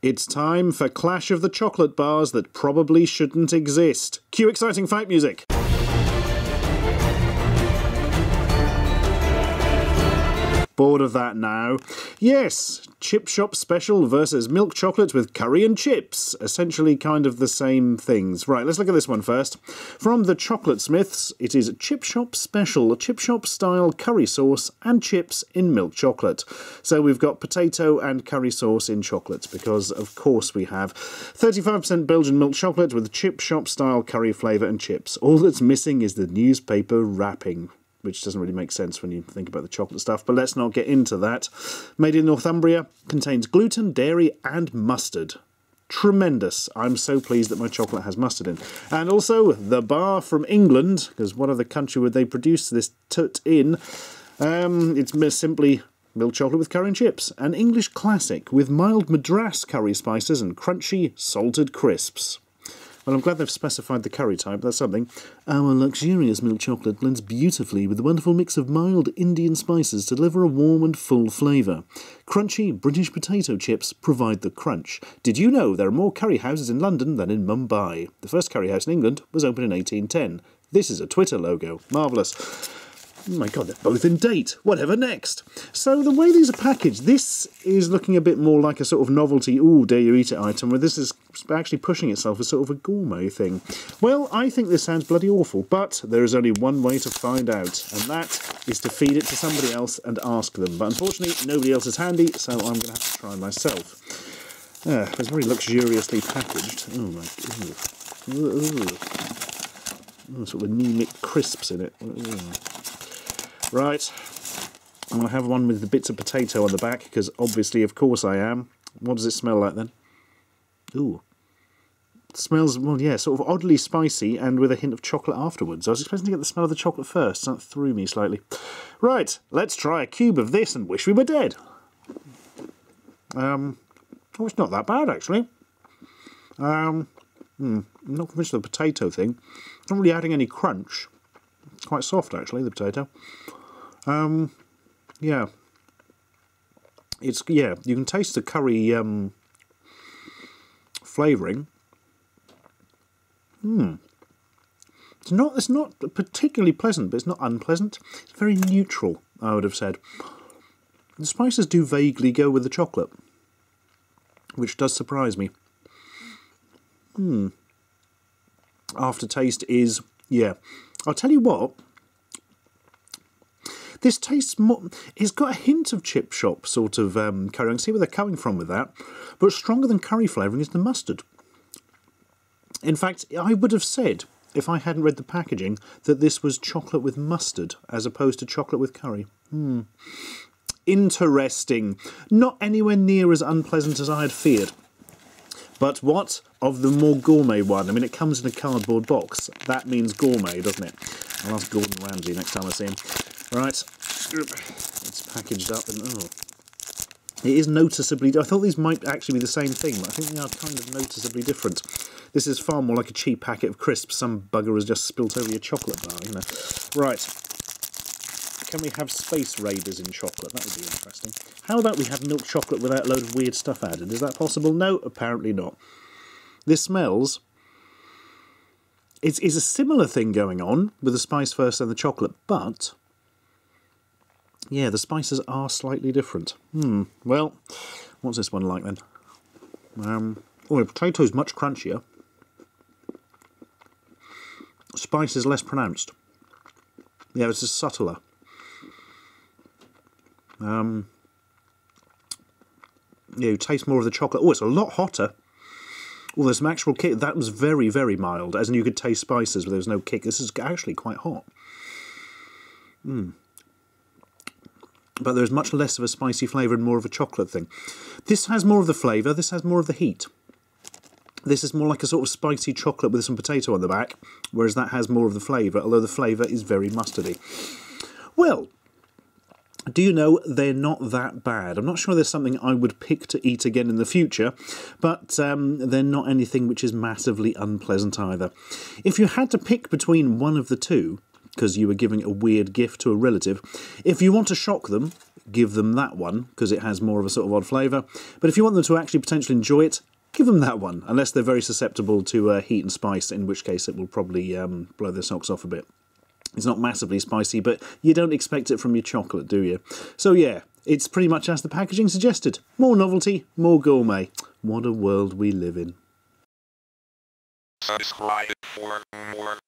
It's time for Clash of the Chocolate Bars that probably shouldn't exist. Cue exciting fight music. Bored of that now? Yes, Chip Shop Special versus milk chocolate with curry and chips. Essentially kind of the same things. Right, let's look at this one first. From the Chocolate Smiths, it is Chip Shop Special, a Chip Shop style curry sauce and chips in milk chocolate. So we've got potato and curry sauce in chocolate, because of course we have 35% Belgian milk chocolate with Chip Shop style curry flavour and chips. All that's missing is the newspaper wrapping, which doesn't really make sense when you think about the chocolate stuff, but let's not get into that. Made in Northumbria, contains gluten, dairy and mustard. Tremendous. I'm so pleased that my chocolate has mustard in. And also, the bar from England, because what other country would they produce this tut in? It's simply milk chocolate with curry and chips. An English classic with mild Madras curry spices and crunchy, salted crisps. Well, I'm glad they've specified the curry type, that's something. Our luxurious milk chocolate blends beautifully with the wonderful mix of mild Indian spices to deliver a warm and full flavour. Crunchy British potato chips provide the crunch. Did you know there are more curry houses in London than in Mumbai? The first curry house in England was opened in 1810. This is a Twitter logo. Marvellous. Oh my god, they're both in date. Whatever next? So the way these are packaged, this is looking a bit more like a sort of novelty, ooh, dare you eat it item, where this is actually pushing itself as sort of a gourmet thing. Well, I think this sounds bloody awful, but there is only one way to find out, and that is to feed it to somebody else and ask them. But unfortunately, nobody else is handy, so I'm going to have to try myself. It's very luxuriously packaged. Oh my god. Sort of anemic crisps in it. Right, I'm going to have one with the bits of potato on the back, because obviously, of course I am. What does it smell like then? Ooh. It smells, well, yeah, sort of oddly spicy and with a hint of chocolate afterwards. I was expecting to get the smell of the chocolate first, so that threw me slightly. Right, let's try a cube of this and wish we were dead. Oh, it's not that bad, actually. I'm not convinced of the potato thing. It's not really adding any crunch. It's quite soft, actually, the potato. Yeah. Yeah, you can taste the curry flavouring. It's not particularly pleasant, but it's not unpleasant. It's very neutral, I would have said. The spices do vaguely go with the chocolate, which does surprise me. Aftertaste is, yeah. I'll tell you what, this tastes more, it's got a hint of Chip Shop sort of curry. I can see where they're coming from with that, but stronger than curry flavouring is the mustard. In fact, I would have said, if I hadn't read the packaging, that this was chocolate with mustard as opposed to chocolate with curry. Interesting. Not anywhere near as unpleasant as I had feared. But what of the more gourmet one? I mean, it comes in a cardboard box. That means gourmet, doesn't it? I'll ask Gordon Ramsay next time I see him. Right, it's packaged up and, oh. It is noticeably, I thought these might actually be the same thing, but I think they are kind of noticeably different. This is far more like a cheap packet of crisps. Some bugger has just spilt over your chocolate bar, you know. Right. Can we have Space Raiders in chocolate? That would be interesting. How about we have milk chocolate without a load of weird stuff added? Is that possible? No, apparently not. This smells... It's a similar thing going on with the spice first and the chocolate, but... yeah, the spices are slightly different. Well, what's this one like then? Oh, the potato's much crunchier. Spice is less pronounced. Yeah, this is subtler. Yeah, you taste more of the chocolate. Oh, it's a lot hotter. Oh, there's some actual kick. That was very, very mild, as in you could taste spices, but there was no kick. This is actually quite hot. But there's much less of a spicy flavour and more of a chocolate thing. This has more of the flavour, this has more of the heat. This is more like a sort of spicy chocolate with some potato on the back, whereas that has more of the flavour, although the flavour is very mustardy. Well, do you know, they're not that bad. I'm not sure there's something I would pick to eat again in the future, but they're not anything which is massively unpleasant either. If you had to pick between one of the two, because you were giving a weird gift to a relative. If you want to shock them, give them that one, because it has more of a sort of odd flavour. But if you want them to actually potentially enjoy it, give them that one, unless they're very susceptible to heat and spice, in which case it will probably blow their socks off a bit. It's not massively spicy, but you don't expect it from your chocolate, do you? So yeah, it's pretty much as the packaging suggested. More novelty, more gourmet. What a world we live in. Subscribe for more.